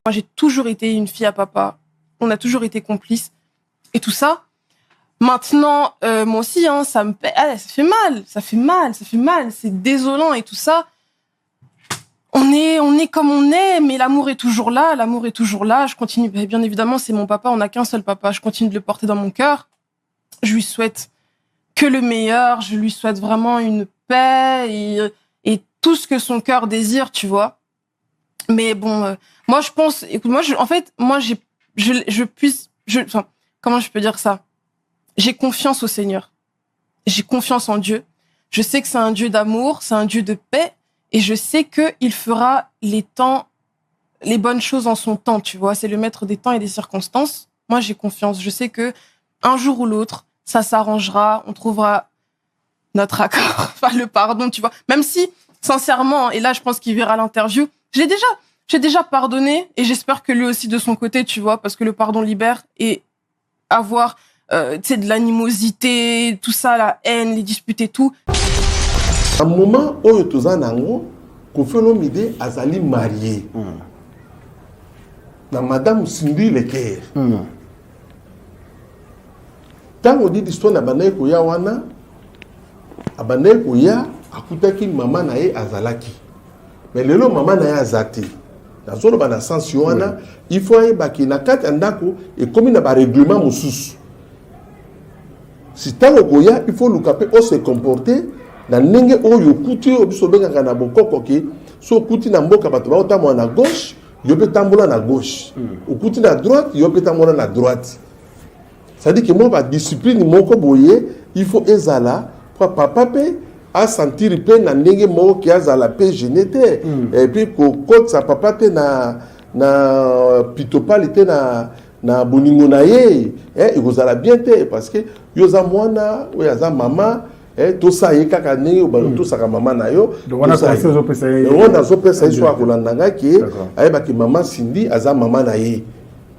Moi, j'ai toujours été une fille à papa. On a toujours été complices. Et tout ça. Maintenant, moi aussi, hein, ça me ça fait mal. Ça fait mal. C'est désolant et tout ça. On est comme on est, mais l'amour est toujours là. Je continue. Bien évidemment, c'est mon papa. On n'a qu'un seul papa. Je continue de le porter dans mon cœur. Je lui souhaite que le meilleur. Je lui souhaite vraiment une paix et tout ce que son cœur désire, tu vois. Mais bon, moi, je pense, écoute, comment je peux dire ça? J'ai confiance au Seigneur. J'ai confiance en Dieu. Je sais que c'est un Dieu d'amour, c'est un Dieu de paix, et je sais qu'il fera les bonnes choses en son temps, tu vois. C'est le maître des temps et des circonstances. Moi, j'ai confiance. Je sais que un jour ou l'autre, ça s'arrangera, on trouvera notre accord, enfin le pardon, tu vois. Même si, sincèrement, et là, je pense qu'il verra l'interview, j'ai déjà pardonné, et j'espère que lui aussi de son côté, tu vois, parce que le pardon libère, et avoir, tu sais, de l'animosité, tout ça, la haine, les disputes et tout. À un moment où tu as Koffi Olomide azali marié. Na Madame Cindy Leker. Tant on dit l'histoire na banaye koya wana, abanaye koya akutaki mama na ye azalaki. Mais lelo mama na ye azati. Dans zolo bana sens wana, il faut yebaki na kati ndako et comme na ba règlement mususu. Si tango koya, il faut lukape o se comporter na ndenge oyo kuti obiso benga na bokoko ki so kuti na mboka bato ba otamwa na gauche, yo pe tambola na gauche. Okuti na droite, yo pe tambola na droite. Ça dit que moi ba discipline moko boye, il faut ezala pour papa pe a sentir pe na ndenge moko ki azala pe genete et puis ko kote sa papa te na pitopalité na boningo na ye ikozala bien te parce que yo za mwana ou ya za mama tout ça ye kaka ndenge o tout ça ka mama na yo on a commencé zo pesa ye on a zo pesa ye so akolandanga ki ayeba ki mama Cindy aza mama na ye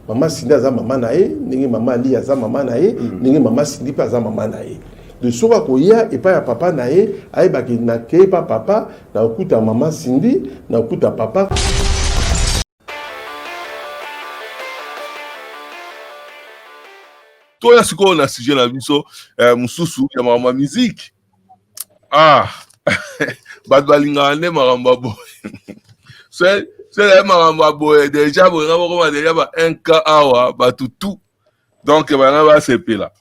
mama Cindy aza mama na ye ndenge mama Ali aza mama na ye ndenge mama Cindy pa aza mama na ye de soka koya et pas ya papa na ye ayeba ki na ke pa papa na okuta mama Cindy na okuta papa. Toi, ce qu'on a sujet la biso, mususu ya maramba musique. Badbalinga ane maramba boy. C'est maramba boy déjà bon on déjà ba 1K awa ba tout. Donc ba va CP là.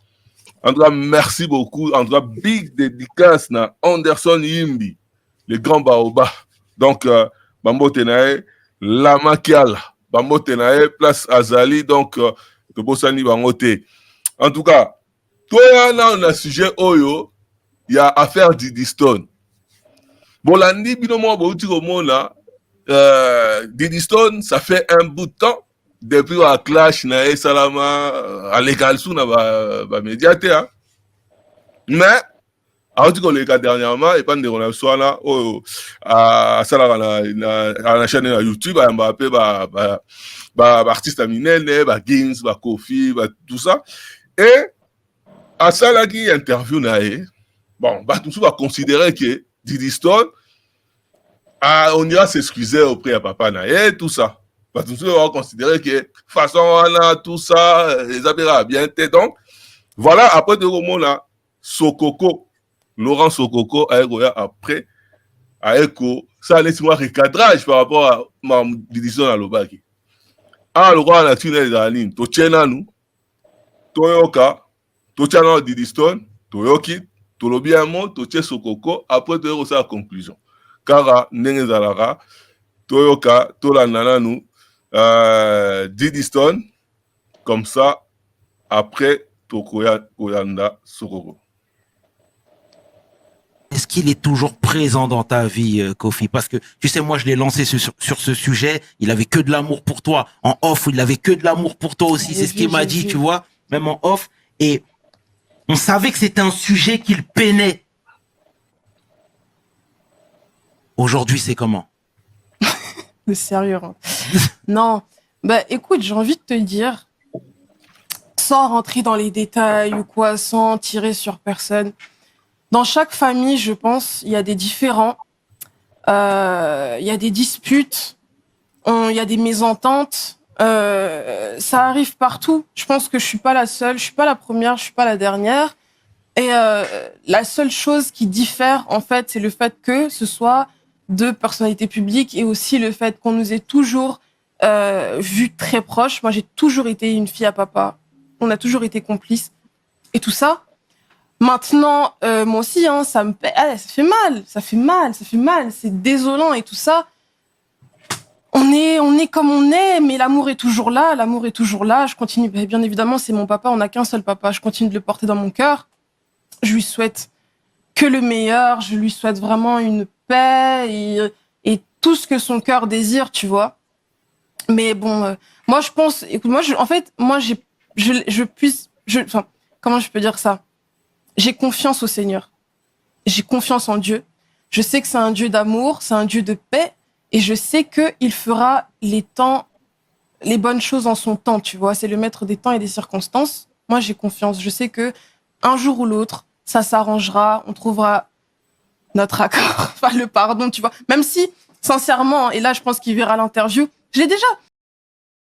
En tout cas, merci beaucoup. En tout cas, big dédicace na Anderson Yimbi, le grand baoba. Donc Bambo Tenae, Lama Kiala, Bambo Tenae, place Azali donc de Bossani Bangote. En tout cas, toi, on a un sujet Oyo, il y a affaire Diddy Stone. Bon, l'année, binomo, Diddy Stone, ça fait un bout de temps, depuis la clash, na Salama, à l'égal sous, na ba médiaté, hein. Mais, alors, tu connais le cas dernièrement, et pas de relation là, à la chaîne YouTube, à Mbappé, artiste Aminene, Gins, Kofi, tout ça. Et à ça là qui interview nae, bon, tout ça va considérer que Diddy Stone, on ira s'excuser auprès de papa nae, tout ça. Tout ça va considérer que façon on a tout ça, les abéras bien été. Donc voilà, après de moment là, Sokoko, Laurent Sokoko, après, ça laisse moi recadrage par rapport à ma Diddy Stone à l'Obaki. Le roi national de la ligne, to tchena nous. Toyoka, Tochana Diddy Stone, Toyoki, Tolobiamo, Toche Sokoko, après tu as la conclusion. Car Nengezalara, Toyoka, Tolanananu, Diddy Stone, comme ça, après Tokoya Koyanda Sokoko. Est-ce qu'il est toujours présent dans ta vie, Kofi? Parce que, tu sais, moi, je l'ai lancé sur ce sujet. Il avait que de l'amour pour toi. En off, il avait que de l'amour pour toi aussi. C'est ce qu'il m'a dit, tu vois, même en off. Et on savait que c'était un sujet qu'il peinait. Aujourd'hui, c'est comment? C'est sérieux. Hein. Non. Bah, écoute, j'ai envie de te dire, sans rentrer dans les détails ou quoi, sans tirer sur personne, dans chaque famille, je pense, il y a des différends, il y a des disputes, il y a des mésententes, Ça arrive partout. Je pense que je suis pas la seule, je suis pas la première, je suis pas la dernière. Et la seule chose qui diffère, en fait, c'est le fait que ce soit deux personnalités publiques et aussi le fait qu'on nous ait toujours vus très proches. Moi, j'ai toujours été une fille à papa. On a toujours été complices et tout ça. Maintenant, moi aussi, hein, ça me ça fait mal, ça fait mal, ça fait mal. C'est désolant et tout ça. On est comme on est, mais l'amour est toujours là, l'amour est toujours là. Je continue, bien évidemment, c'est mon papa, on n'a qu'un seul papa. Je continue de le porter dans mon cœur. Je lui souhaite que le meilleur, je lui souhaite vraiment une paix et tout ce que son cœur désire, tu vois. Mais bon, moi je pense, écoute, enfin, comment je peux dire ça? J'ai confiance au Seigneur. J'ai confiance en Dieu. Je sais que c'est un Dieu d'amour, c'est un Dieu de paix, et je sais que il fera les bonnes choses en son temps, tu vois. C'est le maître des temps et des circonstances. Moi, j'ai confiance. Je sais que un jour ou l'autre, ça s'arrangera, on trouvera notre accord, enfin le pardon, tu vois. Même si, sincèrement, et là, je pense qu'il verra l'interview, je l'ai déjà.